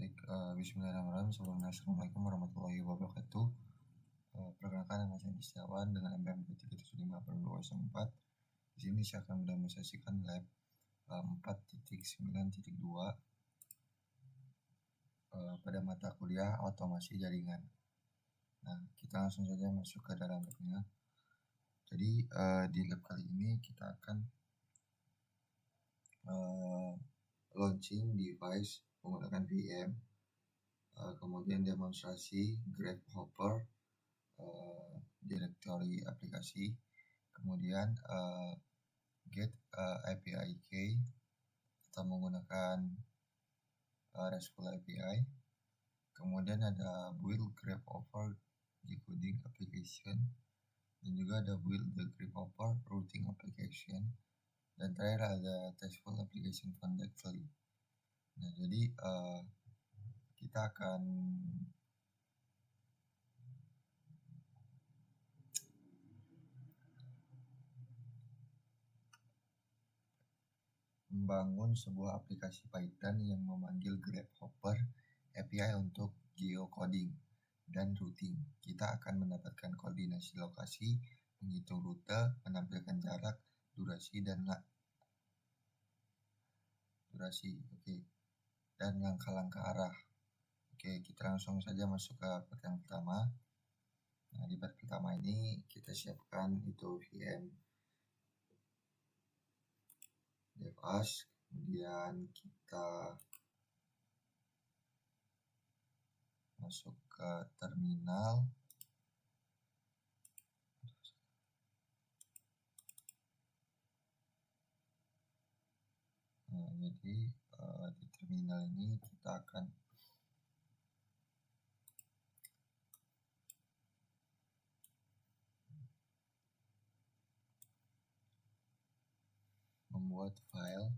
Baik, bismillahirrahmanirrahim. Sebelumnya, assalamualaikum warahmatullahi wabarakatuh. Perkenalkan, nama saya Setiawan dengan MPM 375/2004. Di sini saya akan mendemonstrasikan lab 4.9.2 pada mata kuliah otomasi jaringan. Nah, kita langsung saja masuk ke dalam labnya. Jadi di lab kali ini kita akan launching device menggunakan VM, kemudian demonstrasi Grasshopper, directory aplikasi, kemudian get API key, kita menggunakan RESTful API, kemudian ada build Grasshopper decoding application, dan juga ada build the Grasshopper routing application, dan terakhir ada testful application fundamentally. Nah, jadi kita akan membangun sebuah aplikasi Python yang memanggil Grasshopper API untuk geocoding dan routing. Kita akan mendapatkan koordinasi lokasi, menghitung rute, menampilkan jarak, durasi, dan langkah-langkah arah. Oke, kita langsung saja masuk ke part yang pertama. Nah, di part pertama ini kita siapkan itu VM DevOps, kemudian kita masuk ke terminal. Nah, jadi di terminal ini kita akan membuat file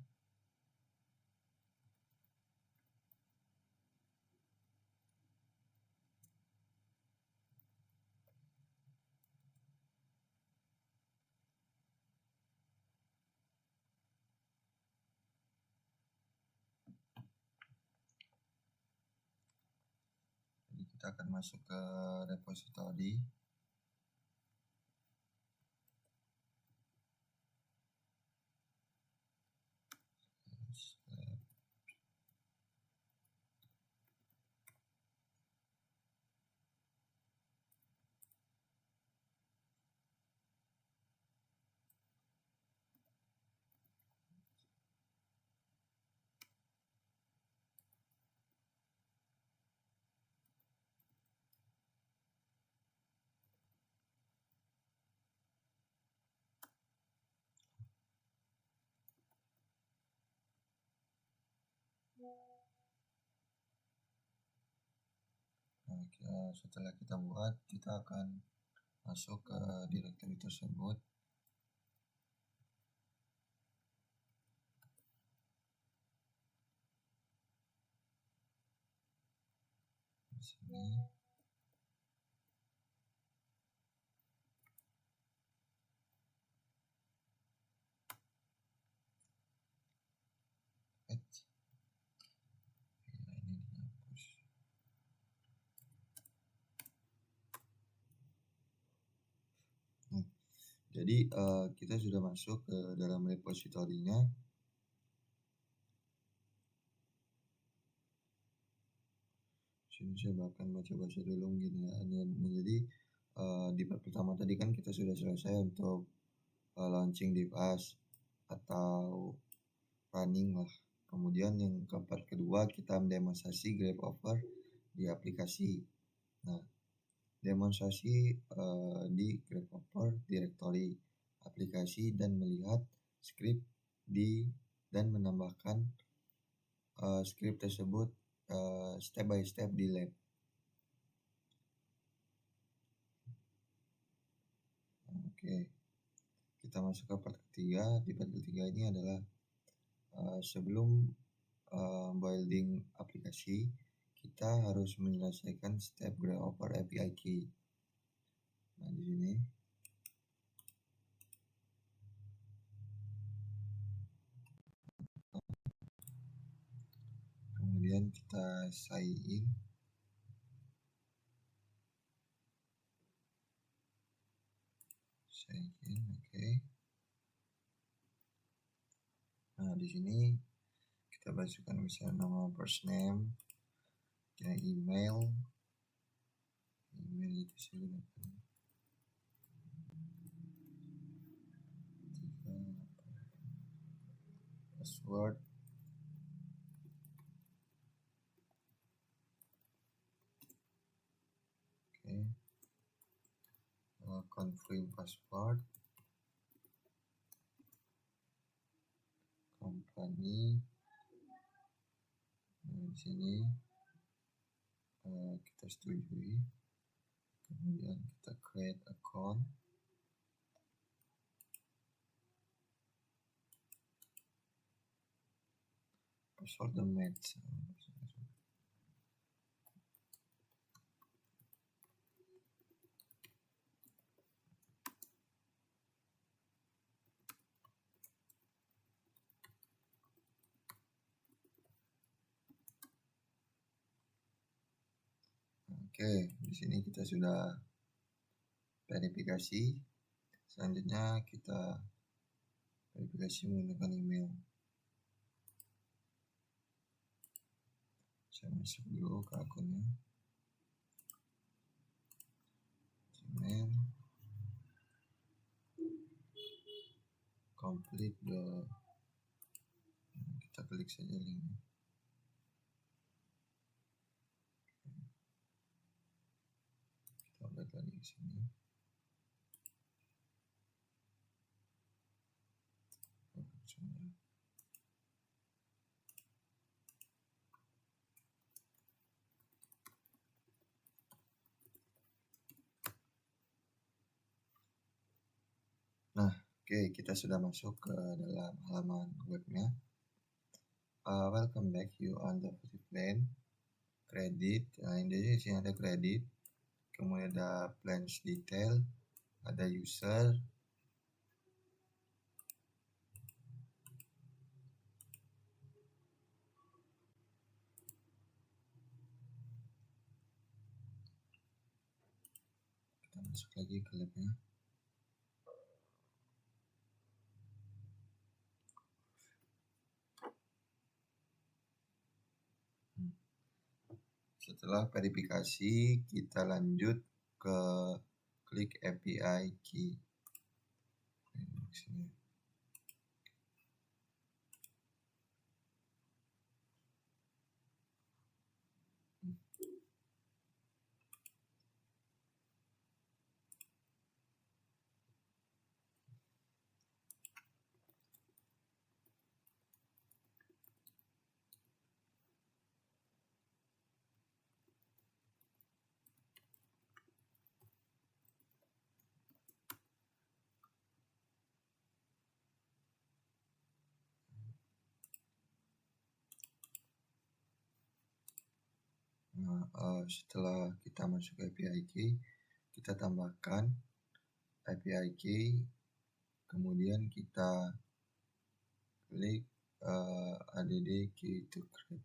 kita akan masuk ke repository. Nah, setelah kita buat, kita akan masuk ke directory tersebut. Di sini ini dihapus. Jadi kita sudah masuk ke dalam repositorinya. Sini saya bahkan baca-baca dulu gini ya. Jadi di part pertama tadi kan kita sudah selesai untuk launching device atau running lah. Kemudian yang keempat kedua kita mendemonstrasi Grasshopper di aplikasi. Nah, demonstrasi di Grasshopper directory aplikasi dan melihat script dan menambahkan script tersebut step by step di lab. Oke, kita masuk ke part ketiga. Di part ketiga ini adalah sebelum building aplikasi, kita harus menyelesaikan step Grasshopper API key. Nah, di sini kemudian kita sign in. Oke. Nah, di sini kita masukkan misalnya nama first name, email itu saya gunakan password. Confirm password, company. Nah, di sini kita setujui, kemudian kita create account. Password the match. Oke, di sini kita sudah verifikasi. Selanjutnya kita verifikasi menggunakan email. Saya masuk dulu ke akunnya. Gmail. Complete the. Kita klik saja linknya. Kita balik lagi ke sini. Nah, oke, kita sudah masuk ke dalam halaman webnya. Welcome back, you on the free plan. Kredit, nah ini di sini ada kredit, kemudian ada plans detail, ada user, kita masuk lagi ke labnya. Setelah verifikasi, kita lanjut ke klik API key. Sini. Nah, setelah kita masuk ke API key, kita tambahkan API key, kemudian kita klik add key to create.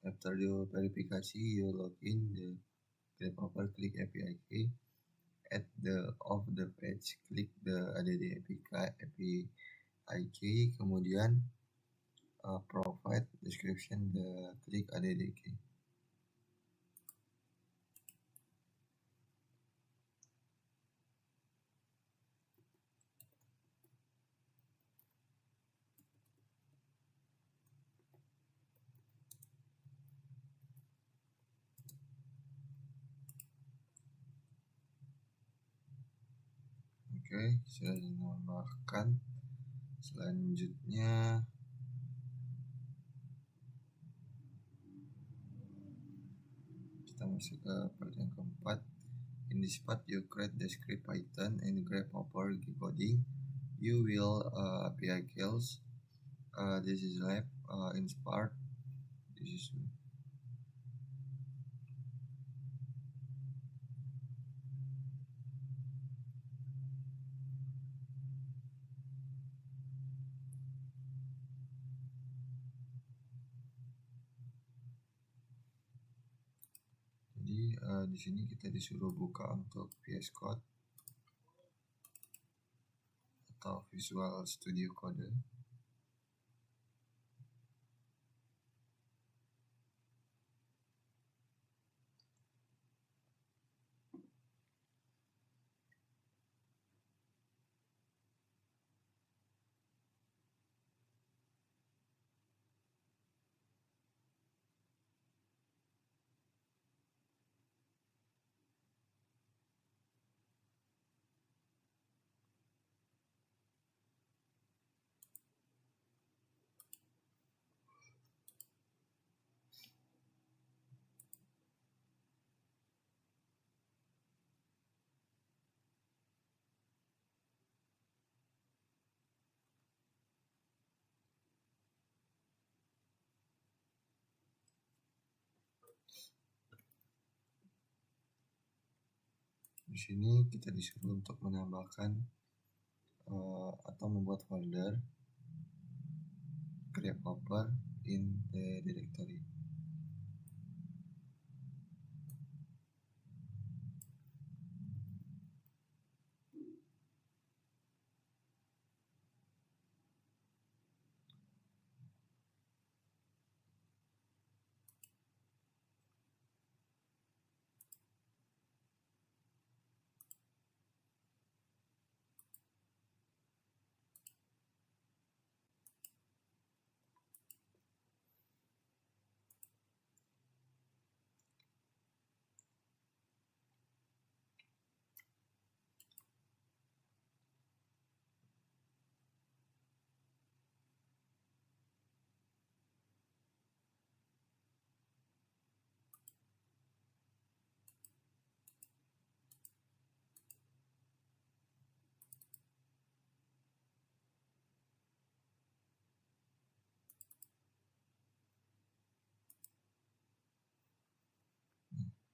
After you verifikasi, you login the developer, click API key. At the of the page, klik the add API key, kemudian provide description, the klik add key. Oke, sudah dinamakan. Selanjutnya kita masuk ke part yang keempat. In this part you create the script Python and grasshopper coding. You will API calls. This is lab. In part this is jadi di sini kita disuruh buka untuk VS Code atau Visual Studio Code. Di sini kita disuruh untuk menambahkan atau membuat folder grasshopper in the directory.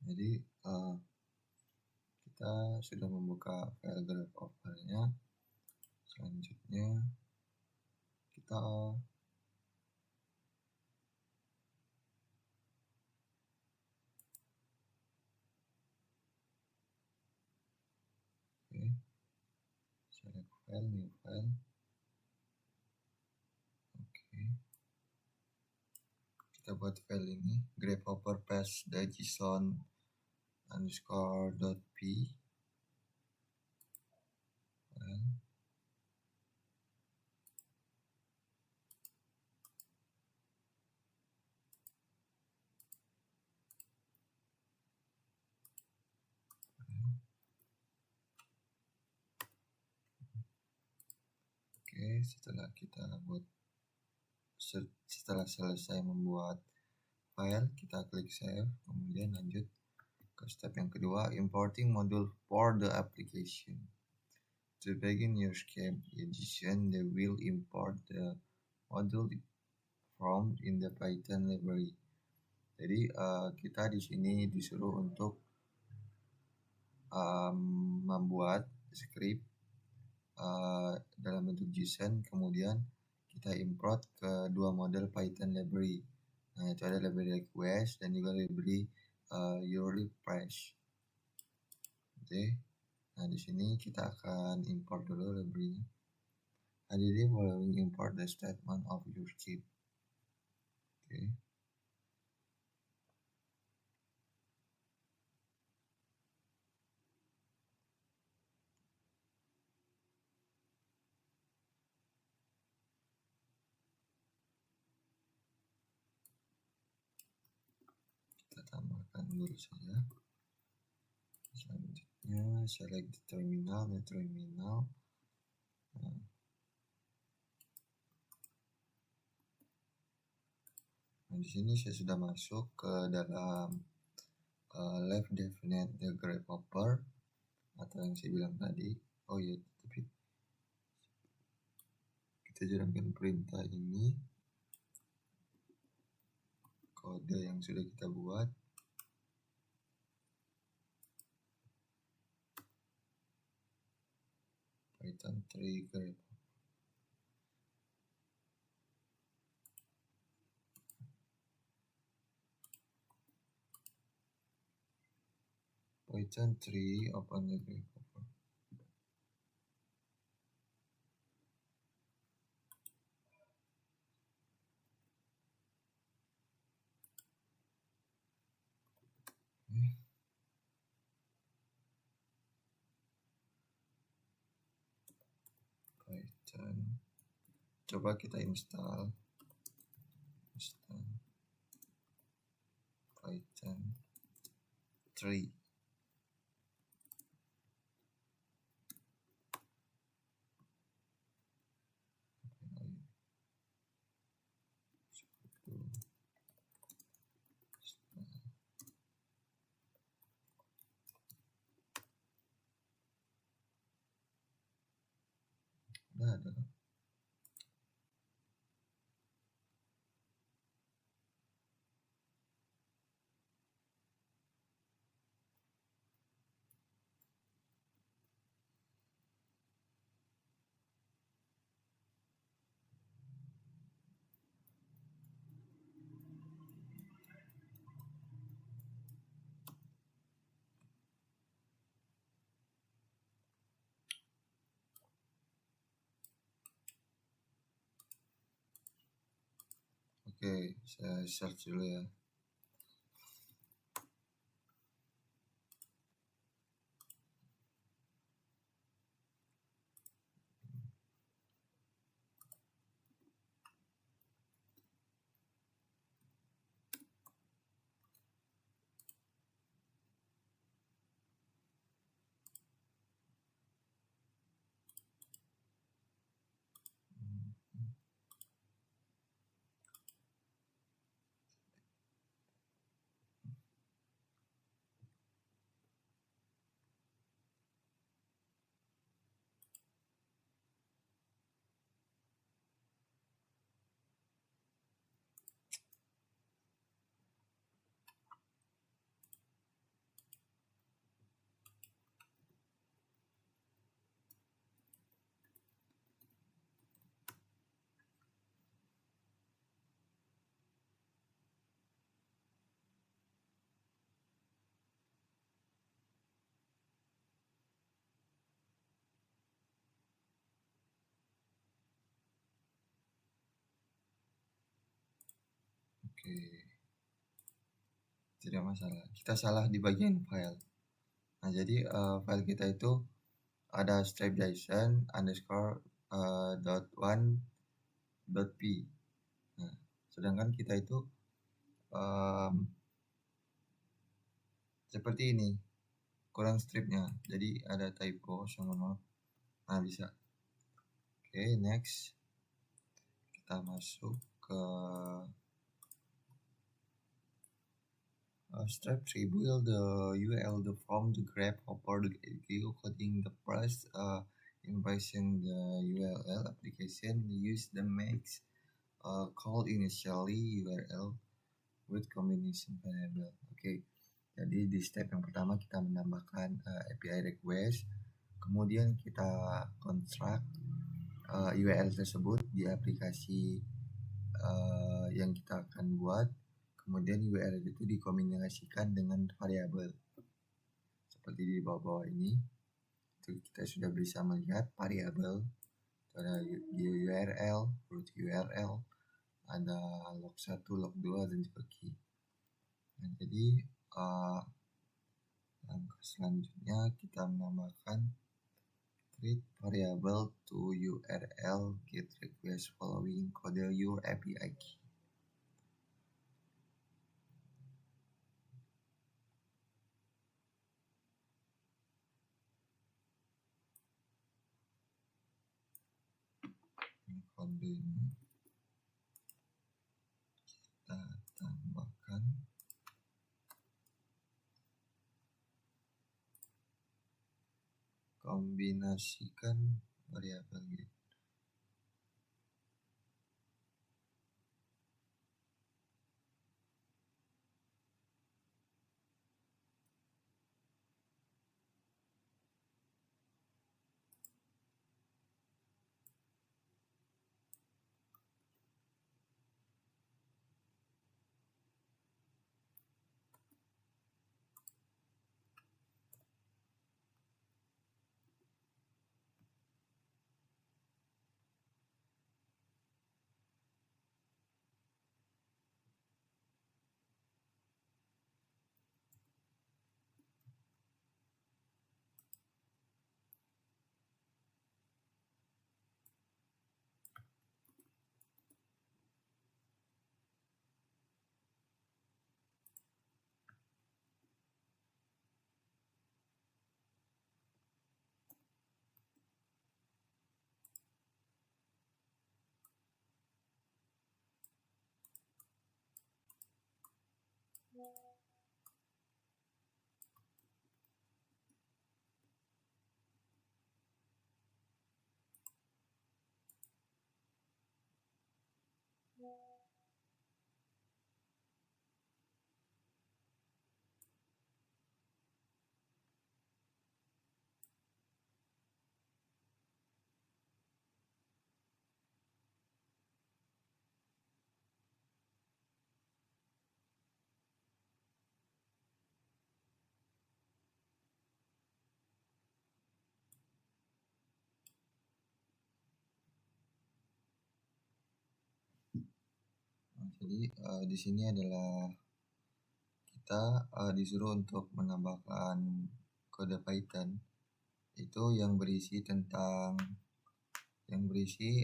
Jadi kita sudah membuka file grasshopper-nya. Selanjutnya kita select file, new file. Kita buat file ini grasshopper paste.json _.p file. Setelah selesai membuat file, kita klik save, kemudian lanjut ke step yang kedua, importing module for the application. To begin your script edition, they will import the module from in the Python library. Jadi kita di sini disuruh untuk membuat script dalam bentuk JSON, kemudian kita import ke dua model Python library. Nah, itu ada library request dan juga library your refresh. Oke. Nah, di sini kita akan import dulu library-nya. Jadi following import the statement of your script. Oke. Kita tambahkan dulu saja. Selanjutnya select the terminal. Nah, Nah, di sini saya sudah masuk ke dalam left definite the grasshopper atau yang saya bilang tadi. Oh iya, tapi kita jalankan perintah ini, kode yang sudah kita buat. Python trigger Python 3 open the grasshopper. Python, coba kita install Python 3. Udah ada. Oke, saya search dulu ya. Oke, tidak masalah. Kita salah di bagian file. Nah, jadi file kita itu ada strip.json underscore dot one dot p. Nah, sedangkan kita itu seperti ini, kurang stripnya, jadi ada typo, sama maaf. Nah, bisa. Oke, next kita masuk ke step 3, build the URL the from the grasshopper the coding the first inversion the URL application use the makes call initially URL with combination variable. Oke, jadi di step yang pertama kita menambahkan API request, kemudian kita construct URL tersebut di aplikasi yang kita akan buat. Kemudian URL itu dikombinasikan dengan variabel seperti di bawah-bawah ini. Itu kita sudah bisa melihat variabel, ada URL, root URL, ada log1, log2, dan juga key. Nah, jadi langkah selanjutnya kita menambahkan create variable to URL get request following kode your API key. Kodenya kita mengombinasikan variabel gitu. Jadi di sini adalah kita disuruh untuk menambahkan kode Python itu yang berisi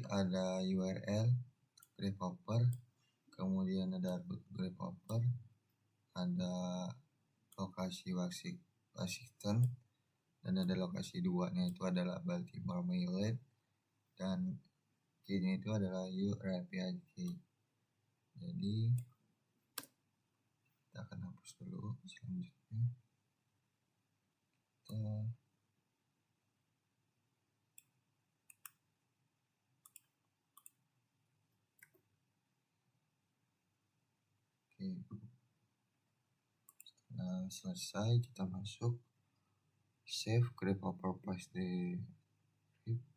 ada URL grasshopper, kemudian ada root grasshopper, ada lokasi Washington, dan ada lokasi 2-nya itu adalah Baltimore, Maryland, dan key-nya itu adalah URL key. Jadi kita akan hapus dulu. Selanjutnya kita Setelah selesai kita masuk save grasshopper paste the script.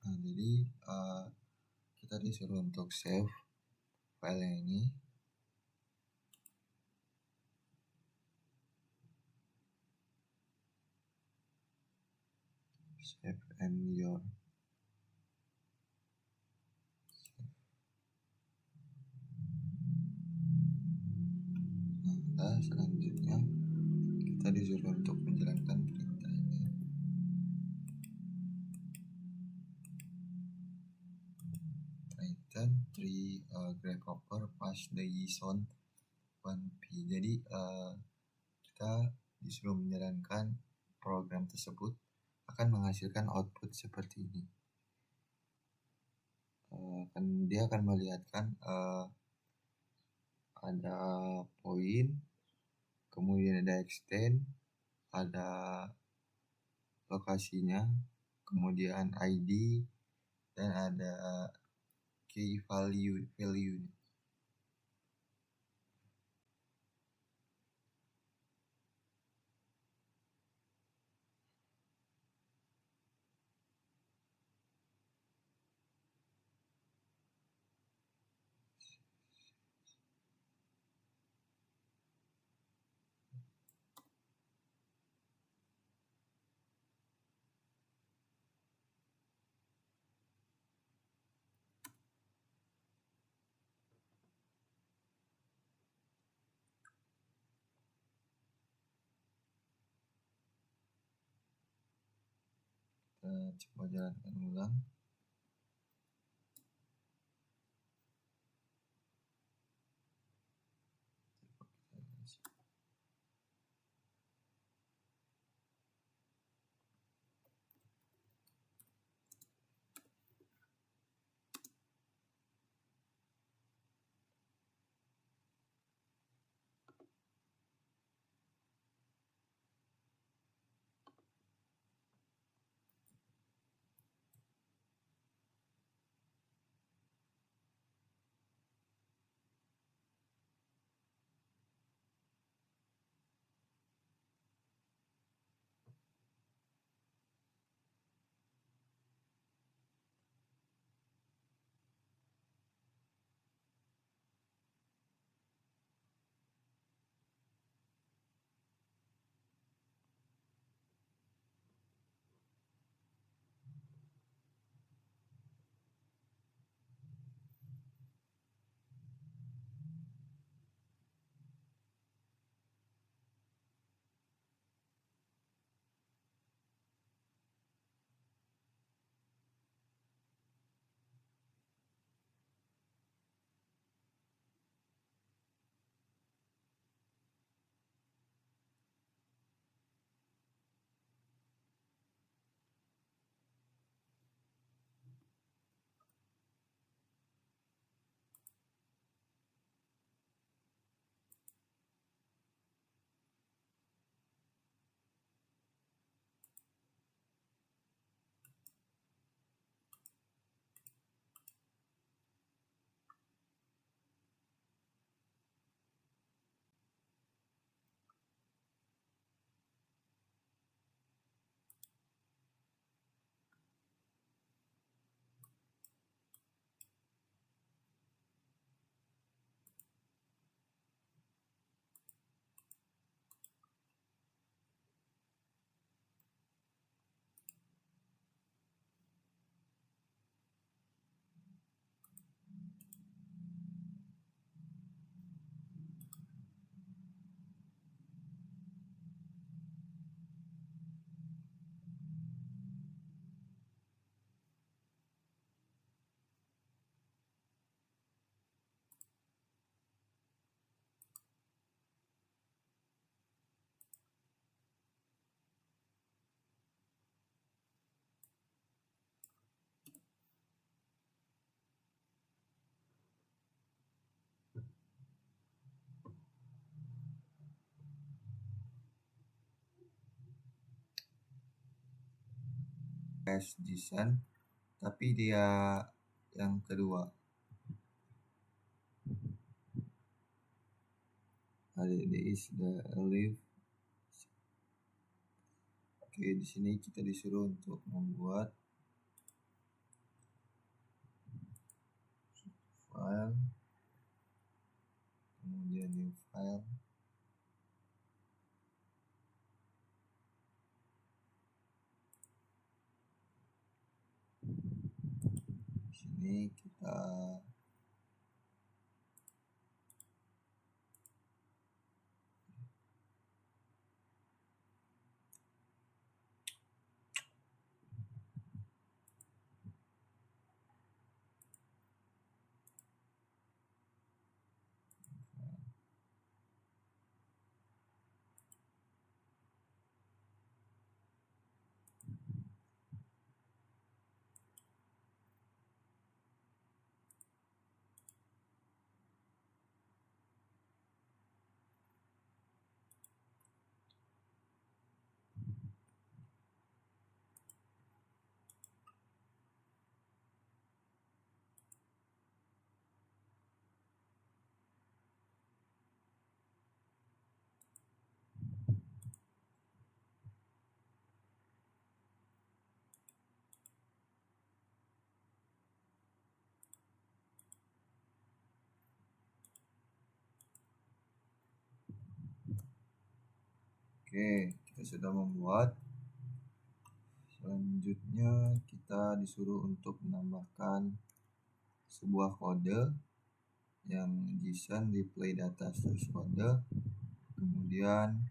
Nah, jadi kita disuruh untuk save file ini. Save and your Nah, selanjutnya kita disuruh untuk menjalankan perintah ini. Python 3 grasshopper pass the JSON 1p. Jadi kita disuruh menjalankan program tersebut akan menghasilkan output seperti ini. Dia akan melihatkan ada poin, kemudian ada extend, ada lokasinya, kemudian ID, dan ada key value. Kita coba jalankan ulang. JSON, tapi dia yang kedua. This is the live. Oke, di sini kita disuruh untuk membuat file, kemudian new file. Di sini kita kita sudah membuat. Selanjutnya kita disuruh untuk menambahkan sebuah kode yang JSON display data source kode, kemudian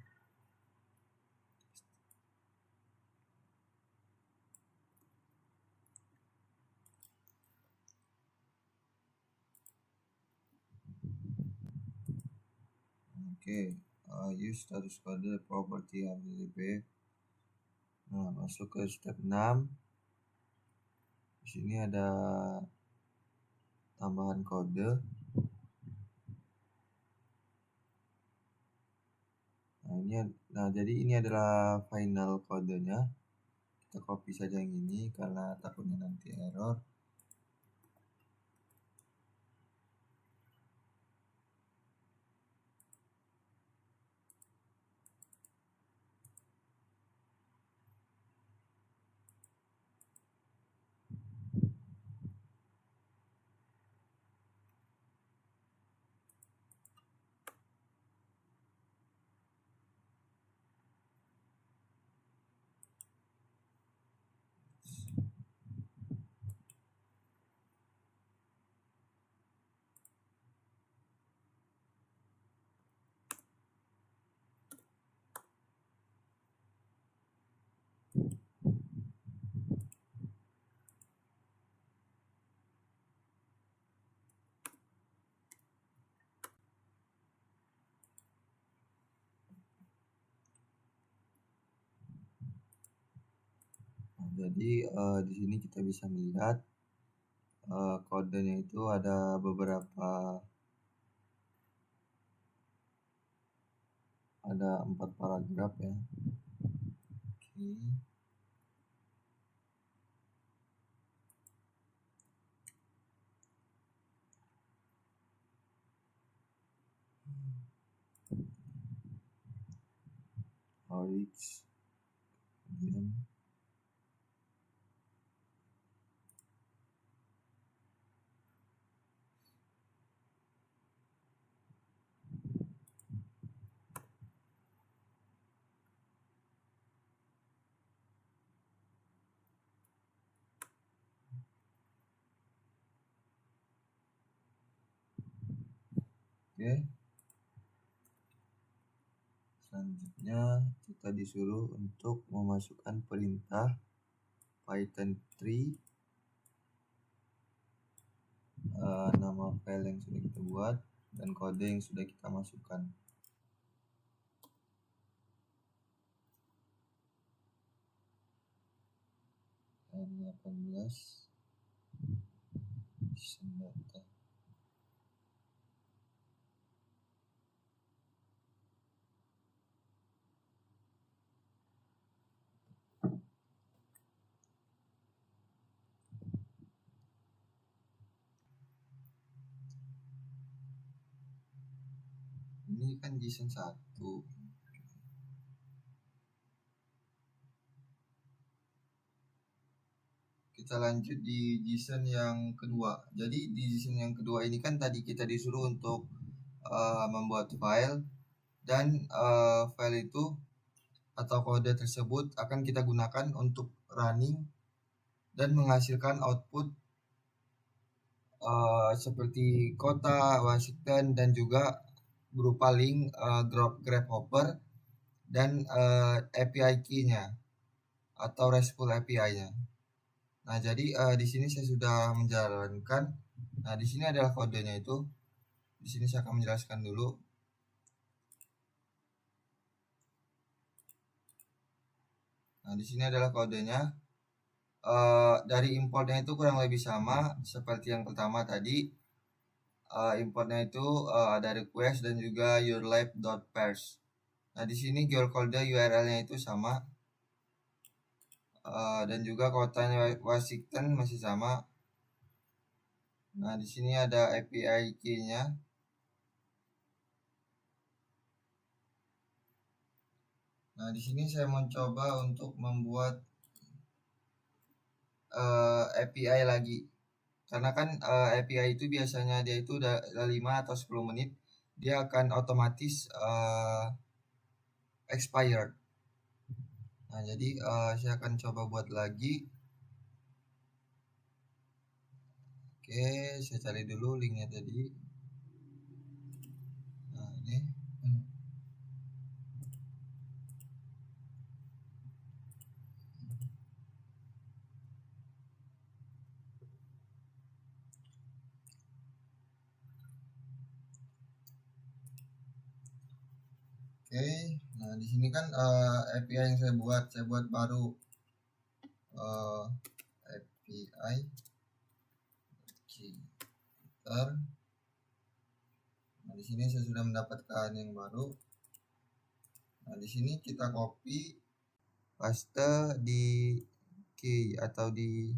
use status kode property HTTP. Nah, masuk ke step 6. Di sini ada tambahan kode. Jadi ini adalah final kodenya. Kita copy saja yang ini karena takutnya nanti error. Jadi di sini kita bisa melihat kodenya itu ada beberapa, ada 4 paragraf ya. Orange, kemudian selanjutnya kita disuruh untuk memasukkan perintah Python 3, nama file yang sudah kita buat dan kode yang sudah kita masukkan. Dan 18 data. Ini kan JSON 1. Kita lanjut di JSON yang kedua. Jadi di JSON yang kedua ini kan tadi kita disuruh untuk membuat file, dan file itu atau kode tersebut akan kita gunakan untuk running dan menghasilkan output seperti kota, Washington, dan juga berupa link Grasshopper dan API key-nya atau RESTful API-nya. Nah, jadi di sini saya sudah menjalankan. Nah, di sini adalah kodenya itu. Di sini saya akan menjelaskan dulu. Nah, di sini adalah kodenya. Dari importnya itu kurang lebih sama seperti yang pertama tadi. Importnya itu ada request dan juga yourlife.parse. Nah, di sini geocoder URL-nya itu sama, dan juga kotanya Washington masih sama. Nah, di sini ada API key-nya. Nah, di sini saya mencoba untuk membuat API lagi. Karena kan API itu biasanya dia itu udah 5 atau 10 menit dia akan otomatis expired. Nah, jadi saya akan coba buat lagi. Oke, saya cari dulu linknya tadi. Nah, ini. Oke, nah di sini kan API yang saya buat baru API Keter. Nah, di sini saya sudah mendapatkan yang baru. Nah, di sini kita copy paste di key atau di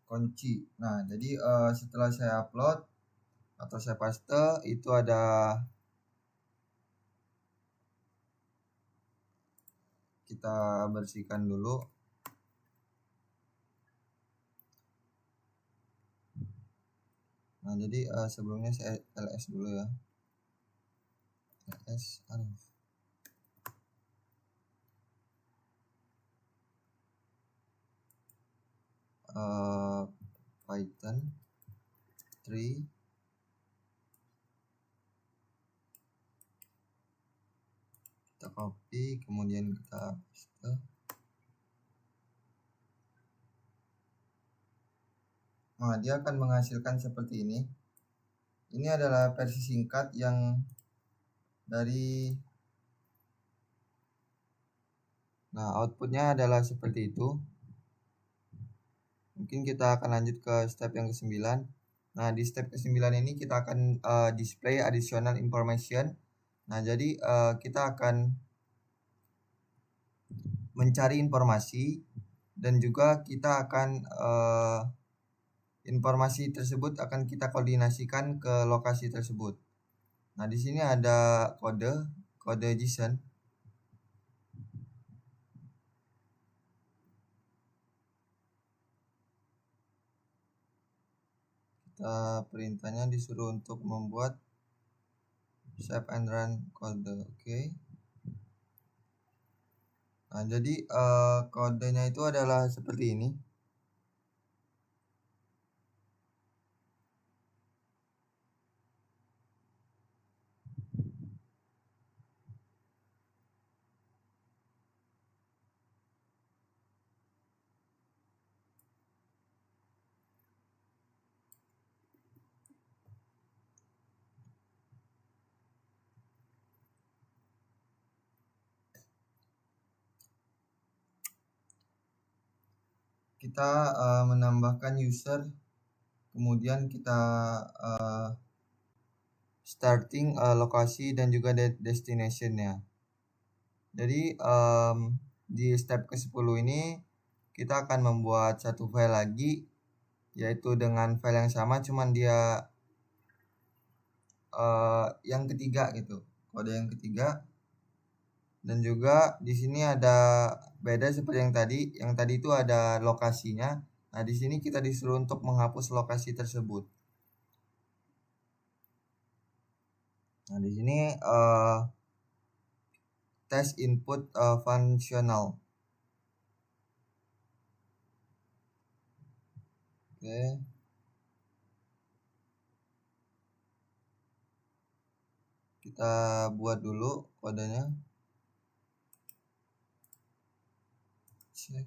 kunci. Nah, jadi setelah saya upload atau saya paste itu ada kita bersihkan dulu. Nah, jadi sebelumnya saya ls dulu ya. ls Python 3 kita copy, kemudian kita paste. Nah, dia akan menghasilkan seperti ini. Ini adalah versi singkat yang dari, nah outputnya adalah seperti itu. Mungkin kita akan lanjut ke step yang ke-9. Nah, di step ke-9 ini kita akan display additional information. Nah, jadi kita akan mencari informasi dan juga kita akan informasi tersebut akan kita koordinasikan ke lokasi tersebut. Nah, di sini ada kode JSON. Perintahnya disuruh untuk membuat save and run kode. Oke. Nah, jadi kodenya itu adalah seperti ini. Kita menambahkan user, kemudian kita starting lokasi dan juga destination-nya. Jadi di step ke-10 ini kita akan membuat satu file lagi, yaitu dengan file yang sama, cuman dia yang ketiga gitu, kode yang ketiga. Dan juga di sini ada beda seperti yang tadi. Yang tadi itu ada lokasinya. Nah, di sini kita disuruh untuk menghapus lokasi tersebut. Nah, di sini tes input fungsional. Oke. Kita buat dulu kodenya. Cek.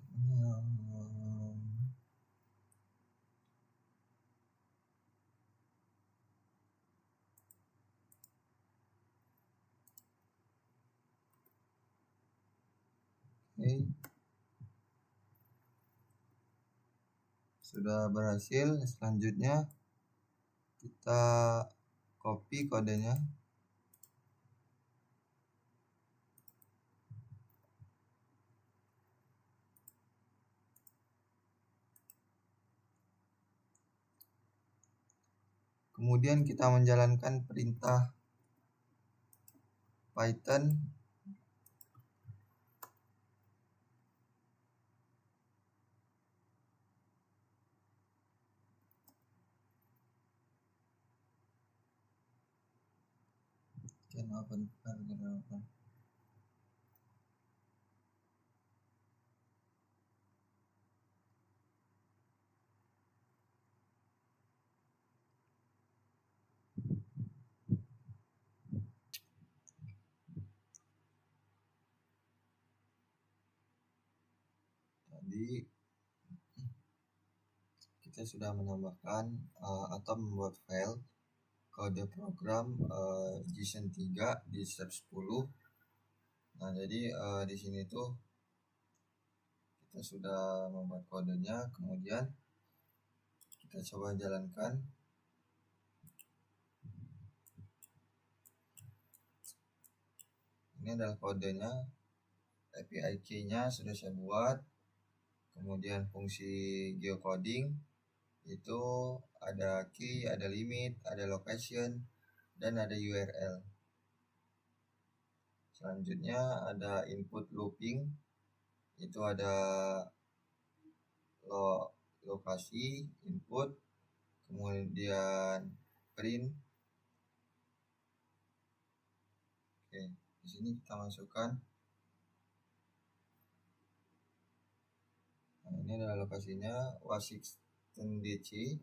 Oke. Sudah berhasil. Selanjutnya kita copy kodenya. Kemudian kita menjalankan perintah Python can open file. Tadi kita sudah menambahkan atau membuat file kode program JSON 3 di step 10. Nah, jadi di sini tuh kita sudah membuat kodenya, kemudian kita coba jalankan. Ini adalah kodenya, API key-nya sudah saya buat. Kemudian fungsi geocoding itu ada key, ada limit, ada location, dan ada URL. Selanjutnya ada input looping, itu ada lokasi input, kemudian print. Oke, di sini kita masukkan. Nah, ini adalah lokasinya Washington DC.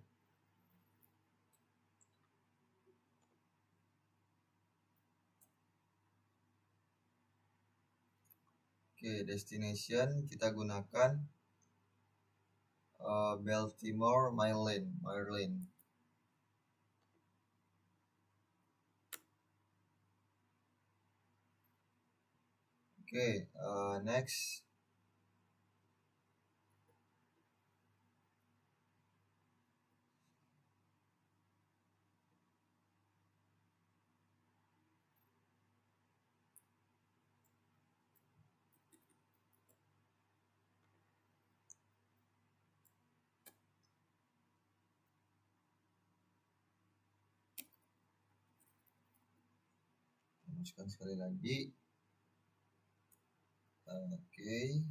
Oke, destination kita gunakan Baltimore, Maryland. Oke, next. Masukkan sekali lagi. Oke.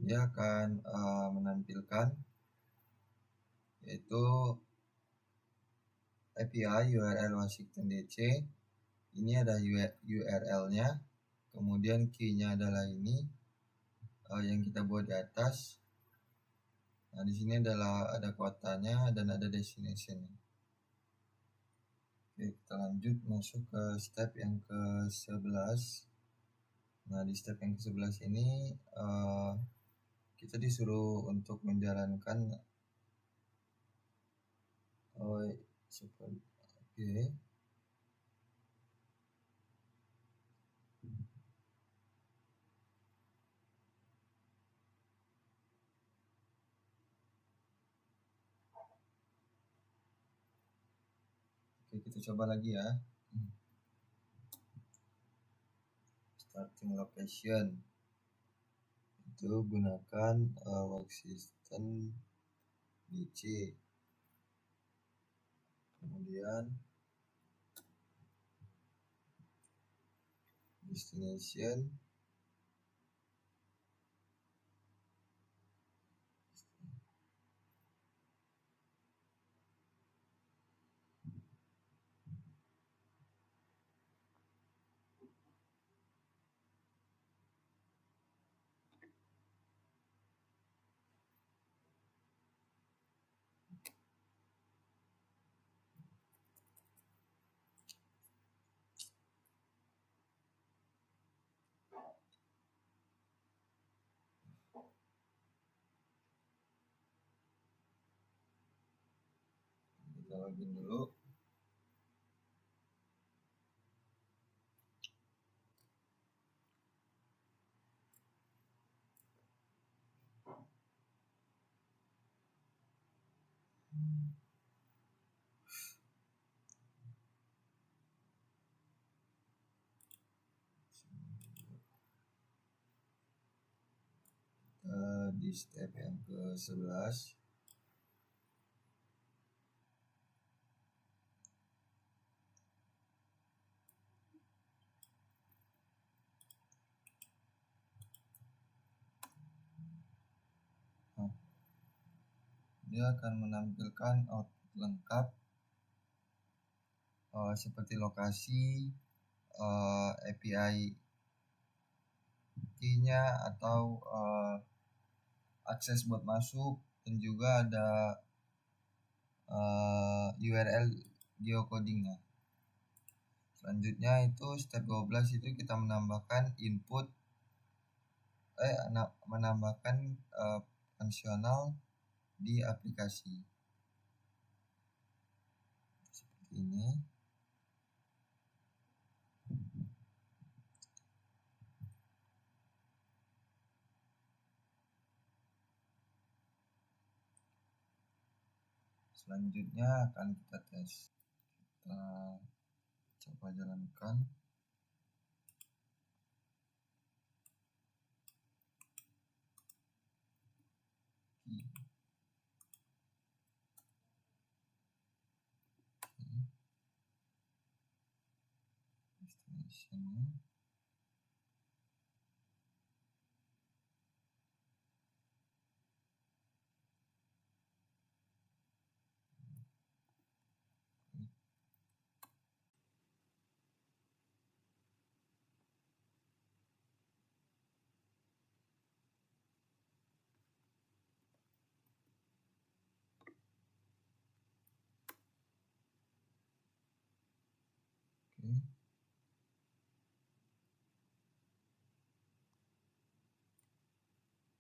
Dia akan menampilkan yaitu API URL Washington DC. Ini ada URL-nya, kemudian key-nya adalah ini yang kita buat di atas. Nah, di sini adalah ada kotanya dan ada destination. Oke, kita lanjut masuk ke step yang ke-11. Nah, di step yang ke-11 ini kita disuruh untuk menjalankan oke. Oke, kita coba lagi ya. Starting location itu gunakan workstation DC, kemudian destination kita login dulu. Di step yang ke-11 dia akan menampilkan output lengkap seperti lokasi, API key-nya atau akses buat masuk, dan juga ada URL geocodingnya. Selanjutnya itu step 12 itu kita menambahkan input menambahkan fungsional di aplikasi seperti ini. Selanjutnya akan kita tes, kita coba jalankan. Destination-nya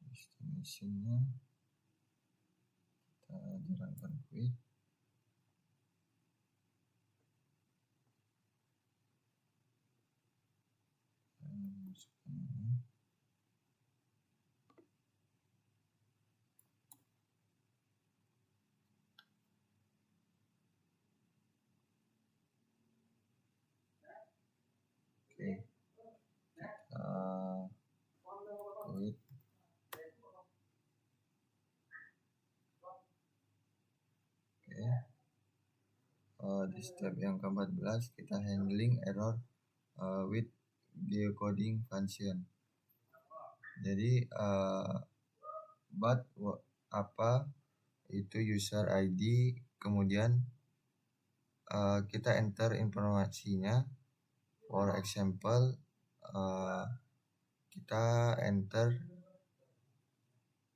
destination-nya kita jalankan quit. Oke, kita quit. Di step yang ke-14 kita handling error with geocoding function. Jadi apa itu user ID, kemudian kita enter informasinya. For example, kita enter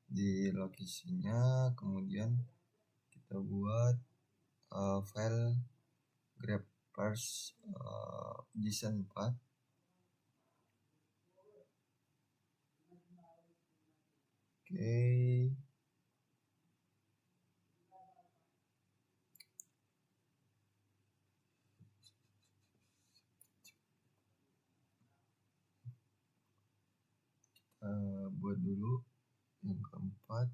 di lokasinya, kemudian kita buat file grepers JSON 4. Oke. Buat dulu yang keempat.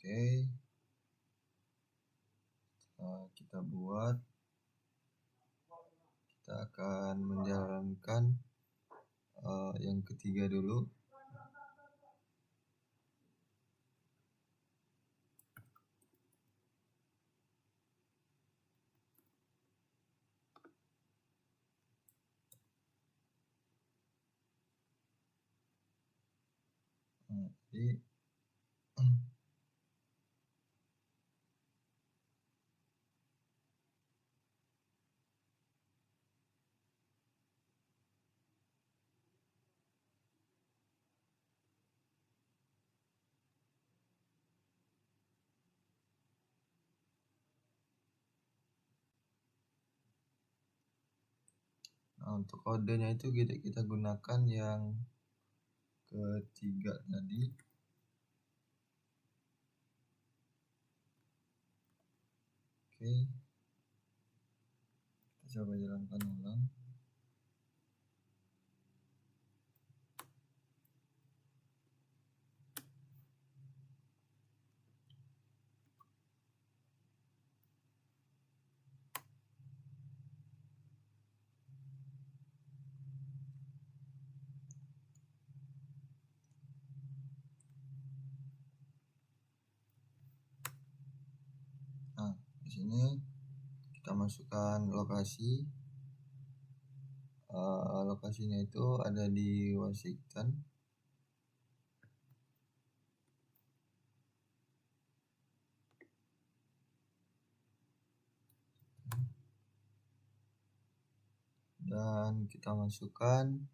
Oke, kita buat, kita akan menjalankan yang ketiga dulu. Jadi untuk kodenya itu kita gunakan yang ketiga tadi. Oke, kita coba jalankan ulang. Nah, di sini kita masukkan lokasi. Lokasinya itu ada di Washington. Dan kita masukkan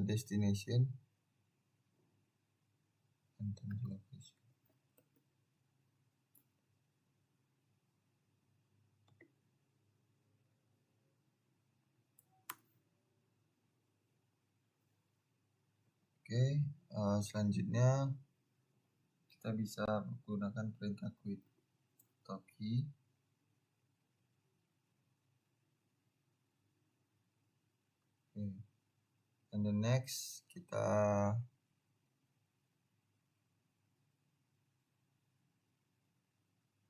destination. Oke, selanjutnya kita bisa menggunakan perintah quit toki. Oke, and the next kita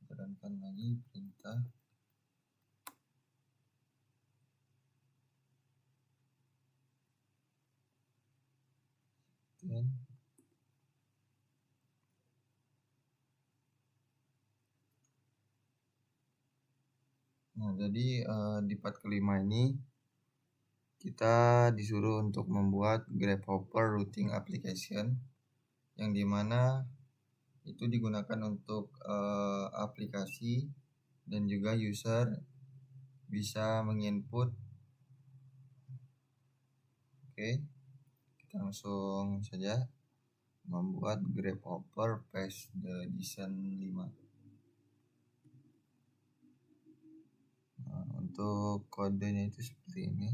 jalankan lagi perintah. Dan nah, jadi di part kelima ini kita disuruh untuk membuat Grasshopper routing application, yang dimana itu digunakan untuk aplikasi dan juga user bisa menginput. Oke, kita langsung saja membuat Grasshopper Page Edition 5. Nah, untuk kodenya itu seperti ini.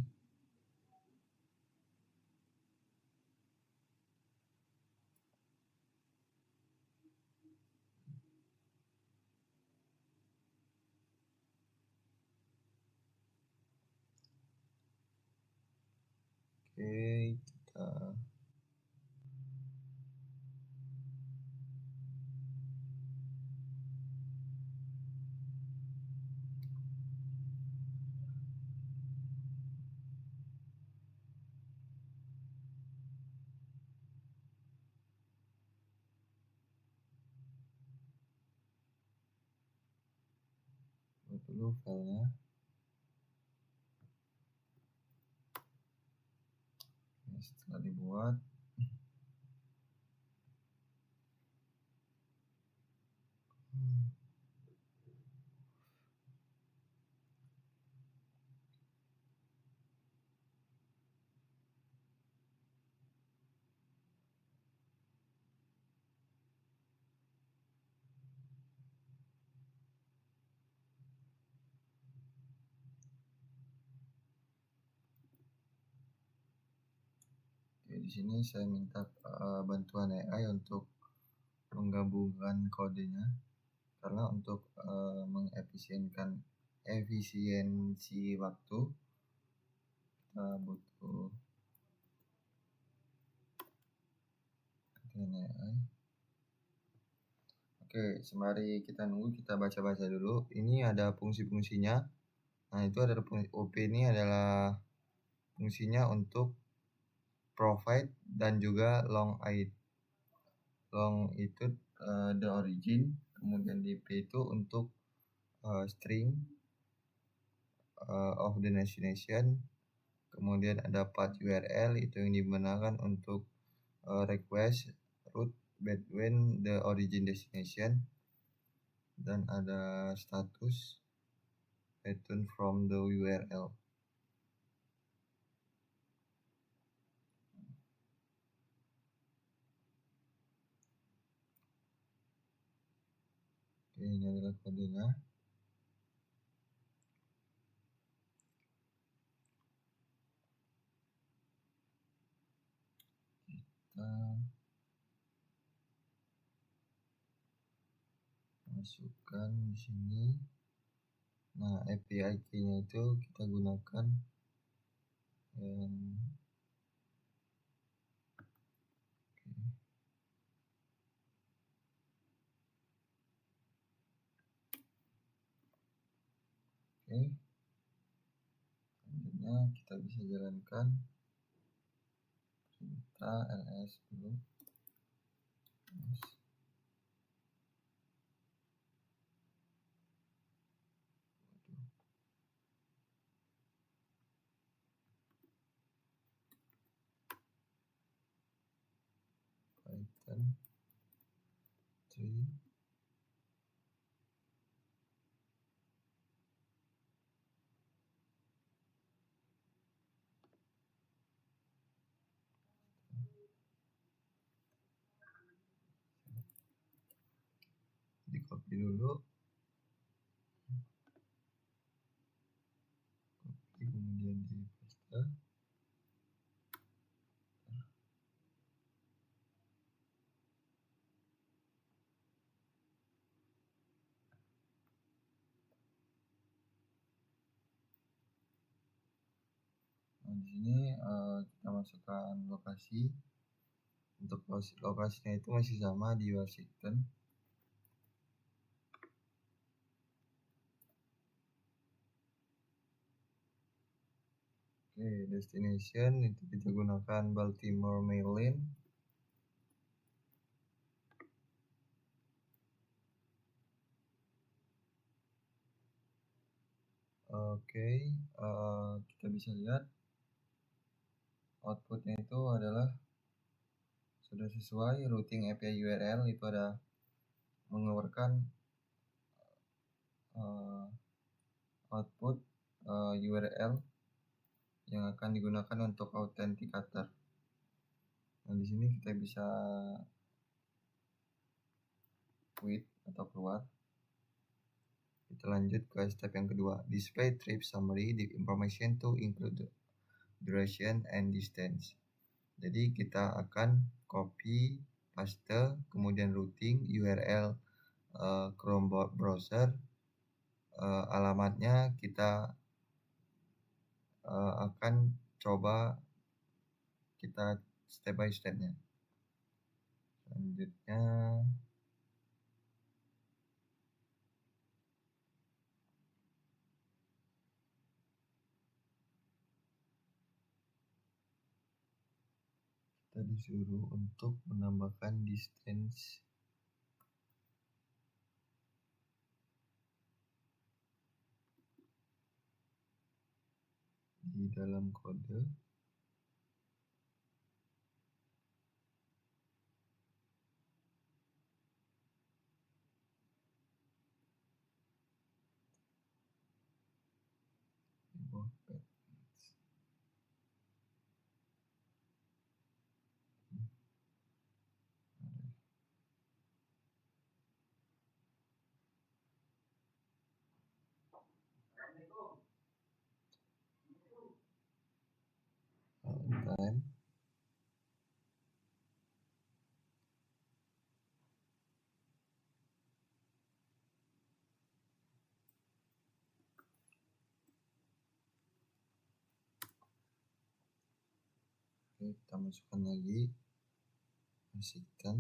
Oke, kita buat dulu filenya. Setelah dibuat, di sini saya minta bantuan AI untuk menggabungkan kodenya, karena untuk efisiensi waktu kita butuh AI. Oke, sembari kita nunggu, kita baca-baca dulu. Ini ada fungsi-fungsinya. Nah, itu adalah OP ini adalah fungsinya untuk provide dan juga long id. Long itu the origin, kemudian di P itu untuk string of the destination, kemudian ada path URL itu yang digunakan untuk request route between the origin destination, dan ada status return from the URL. Oke, ini adalah kodenya. Kita masukkan di sini. Nah, API key-nya itu kita gunakan yang oke. Selanjutnya kita bisa jalankan perintah ls dulu. Python 3 di copy dulu, copy kemudian di paste. Nah, di sini kita masukkan lokasi. Untuk lokasinya itu masih sama di Washington. Oke, destination itu kita gunakan Baltimore, Maryland. Oke, kita bisa lihat outputnya itu adalah sudah sesuai. Routing API URL itu ada mengeluarkan output URL yang akan digunakan untuk authenticator. Nah, di sini kita bisa quit atau keluar. Kita lanjut ke step yang kedua, display trip summary, the information to include duration and distance. Jadi kita akan copy, paste, kemudian routing URL Chrome browser, alamatnya kita akan coba kita step by stepnya. Selanjutnya kita disuruh untuk menambahkan distance di dalam kode. Time. Oke, kita masukkan lagi, masukkan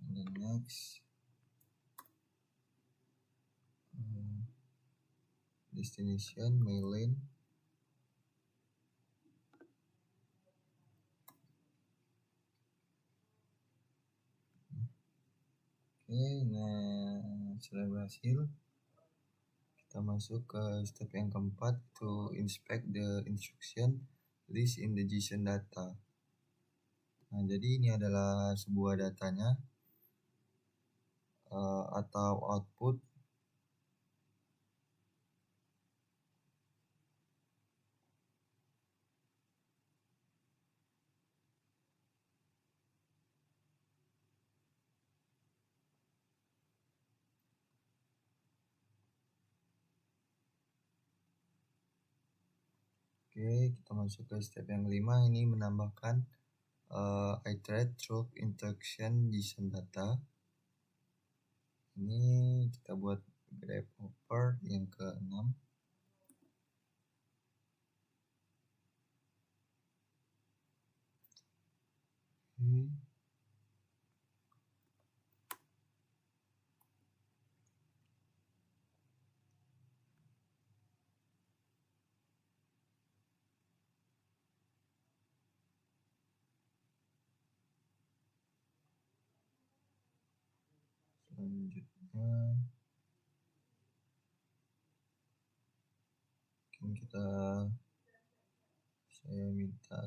and then next destination mail lane. Oke, nah sudah berhasil. Kita masuk ke step yang keempat, to inspect the instruction list in the JSON data. Nah, jadi ini adalah sebuah datanya atau output Oke, kita masuk ke step yang kelima, ini menambahkan iterate through instruction JSON data. Ini kita buat grep hopper yang ke-6. Selanjutnya mungkin saya minta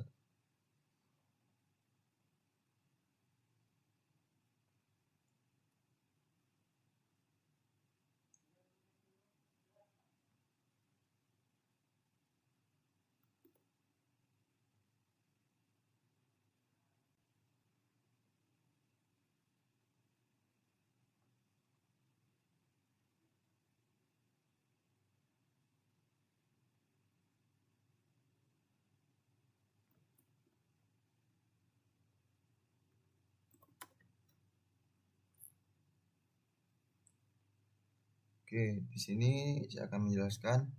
Oke, di sini saya akan menjelaskan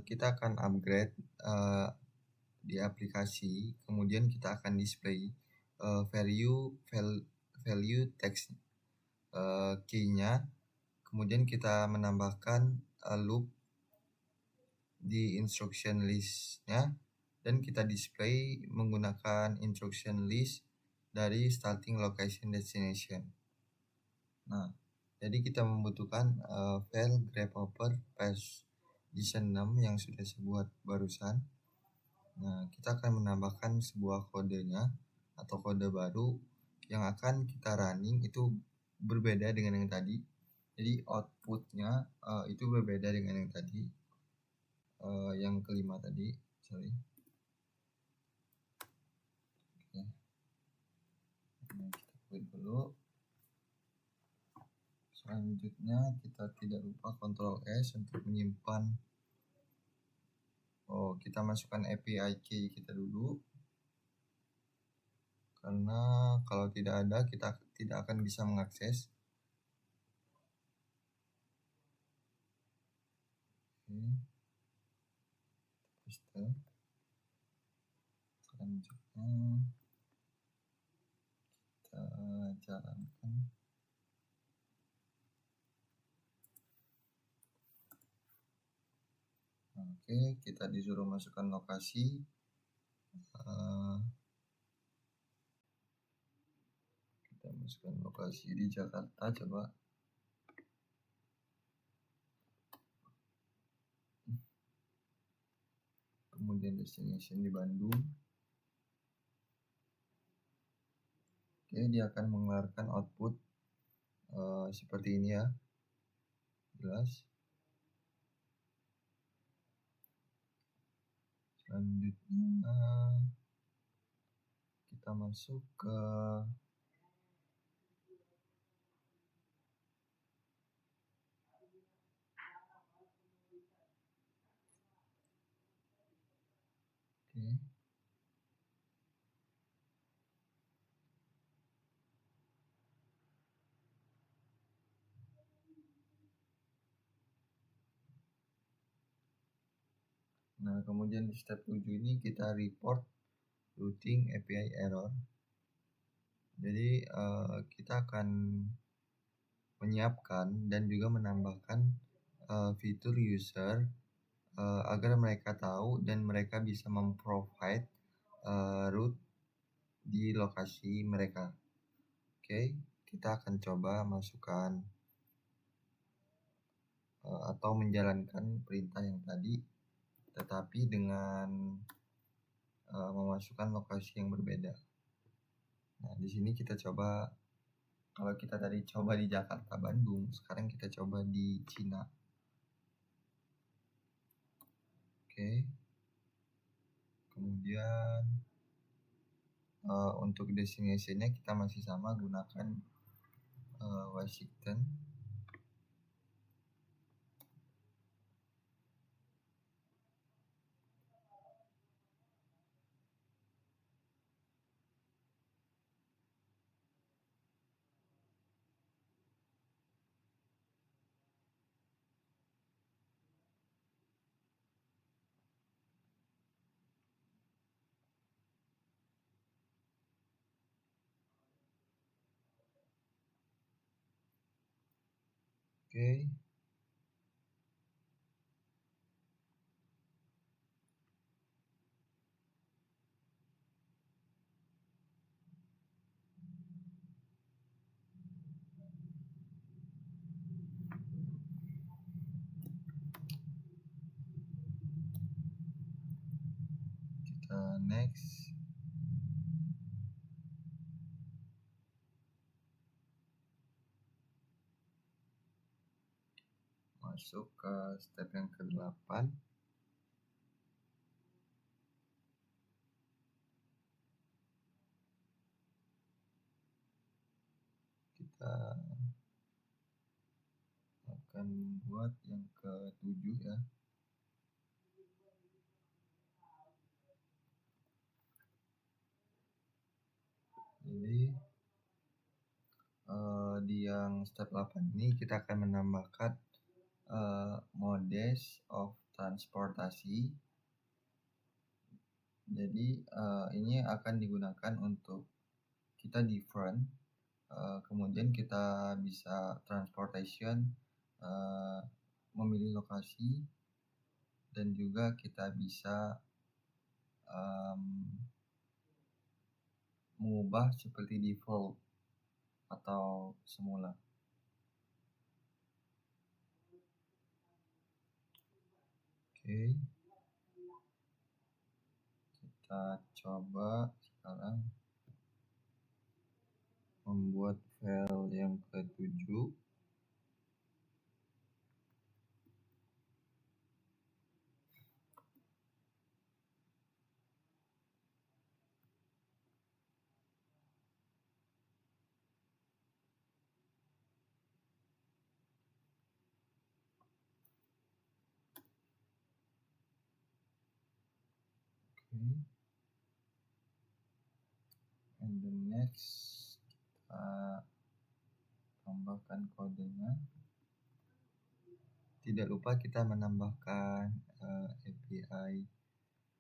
kita akan upgrade di aplikasi, kemudian kita akan display value text key-nya, kemudian kita menambahkan loop di instruction list-nya, dan kita display menggunakan instruction list dari starting location destination. Nah, jadi kita membutuhkan file grasshopper paste JSON 6 yang sudah saya buat barusan. Nah, kita akan menambahkan sebuah kodenya atau kode baru yang akan kita running, itu berbeda dengan yang tadi. Jadi outputnya itu berbeda dengan yang tadi, yang kelima tadi. Sorry. Oke. Nah, kita quit dulu. Selanjutnya kita tidak lupa Ctrl S untuk menyimpan. Kita masukkan API key kita dulu, karena kalau tidak ada kita tidak akan bisa mengakses. Oke. Selanjutnya kita jalankan. Oke, kita disuruh masukkan lokasi. Kita masukkan lokasi di Jakarta, coba. Kemudian destination di Bandung. Oke, dia akan mengeluarkan output seperti ini ya. Jelas. Selanjutnya kita masuk ke Nah, kemudian di step 7 ini kita report routing API error. Jadi, kita akan menyiapkan dan juga menambahkan, fitur user, agar mereka tahu dan mereka bisa mem-provide, route di lokasi mereka. Oke, kita akan coba masukkan, atau menjalankan perintah yang tadi, tetapi dengan, memasukkan lokasi yang berbeda. Nah, di sini kita coba, kalau kita tadi coba di Jakarta, Bandung, sekarang kita coba di Cina. Oke. Kemudian, untuk destination-nya kita masih sama gunakan, Washington. Oke. Kita next. Masuk ke step yang ke-8. Kita akan buat yang ke-7 ya. Jadi, di yang step 8 ini kita akan menambahkan, modes of transportasi. Jadi, ini akan digunakan untuk kita di front, kemudian kita bisa transportation, memilih lokasi, dan juga kita bisa, mengubah seperti default atau semula. Oke, kita coba sekarang membuat file yang ke-7. Oke. And the next, kita tambahkan kodenya. Tidak lupa kita menambahkan, API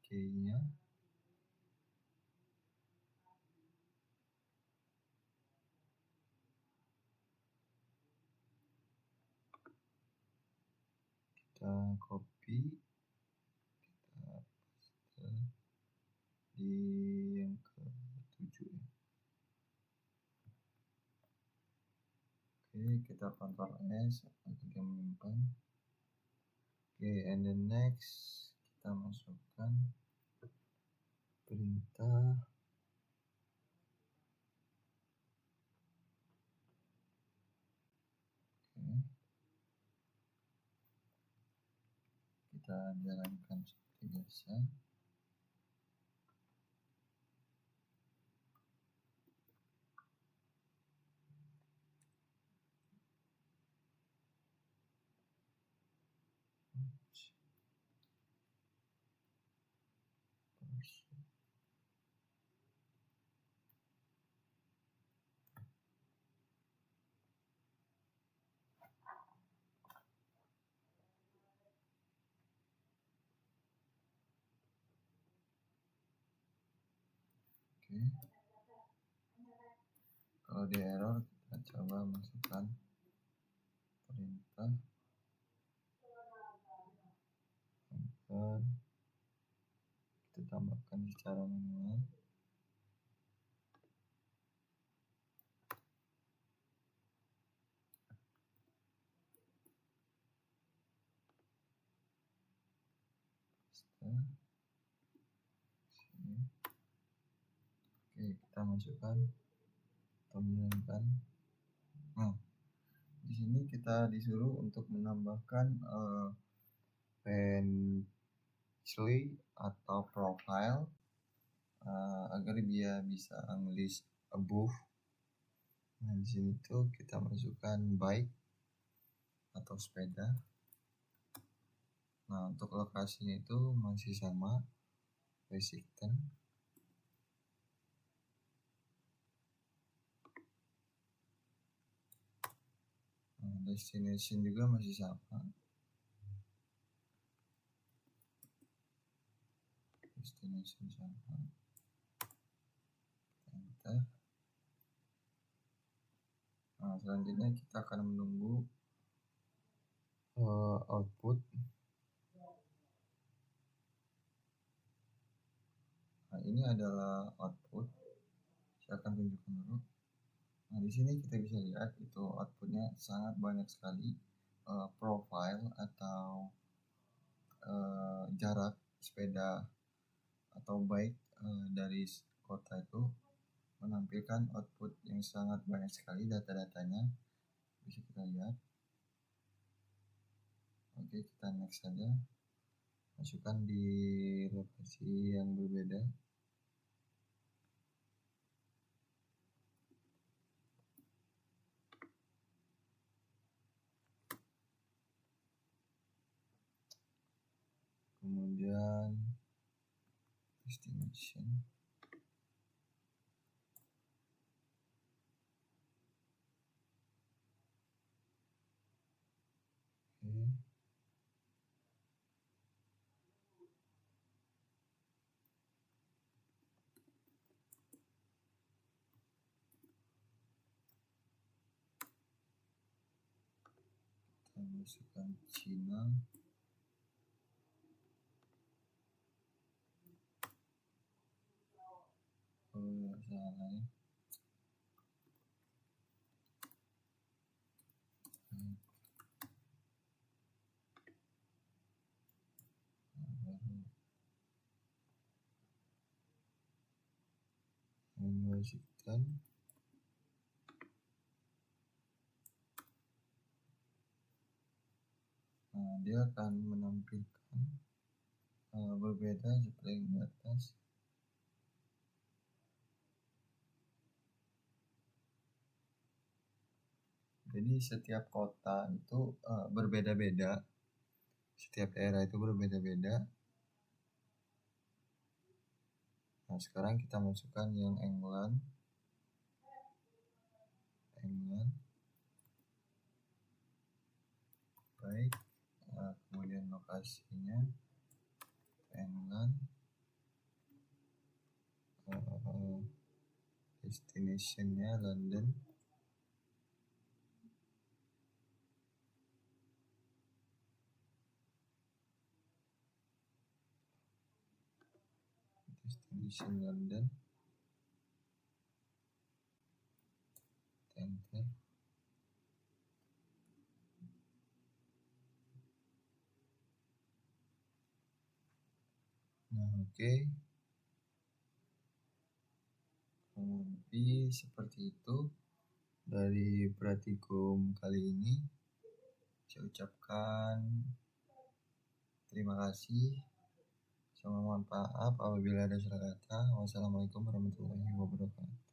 key-nya. Kita copy, kita paste di yang ke-7 ya. Oke, kita Ctrl S untuk yang menyimpan. Oke, and the next kita masukkan perintah. Oke. Kita jalankan seperti biasa. Oke. Kalau di error kita coba masukkan perintah enter, kita tambahkan secara manual. Oke, kita masukkan atau menjalankan. Nah, di sini kita disuruh untuk menambahkan Painterly atau profile agar dia bisa nulis above. Nah, di sini tuh kita masukkan bike atau sepeda. Nah, untuk lokasinya itu masih sama, Washington. Nah, destination juga masih sama. Destination sama. Enter. Nah, selanjutnya kita akan menunggu output. Nah, ini adalah output. Saya akan tunjukkan dulu. Nah, di sini kita bisa lihat itu outputnya sangat banyak sekali. Profile atau jarak sepeda atau bike dari kota itu menampilkan output yang sangat banyak sekali data-datanya. Bisa kita lihat. Oke, kita next saja. Masukkan di lokasi yang berbeda. Kemudian destination. Oke. Kita masukkan Cina. Oh, salah ya. Washington. Nah, dia akan menampilkan berbeda seperti yang di atas. Jadi setiap kota itu berbeda-beda. Setiap daerah itu berbeda-beda. Nah, sekarang kita masukkan yang England. Baik. Kemudian lokasinya England. Destinationnya London. Destination London. Enter. Nah, oke. Kurang lebih seperti itu dari praktikum kali ini. Saya ucapkan terima kasih. Sama mohon maaf apabila ada salah kata. Wassalamualaikum warahmatullahi wabarakatuh.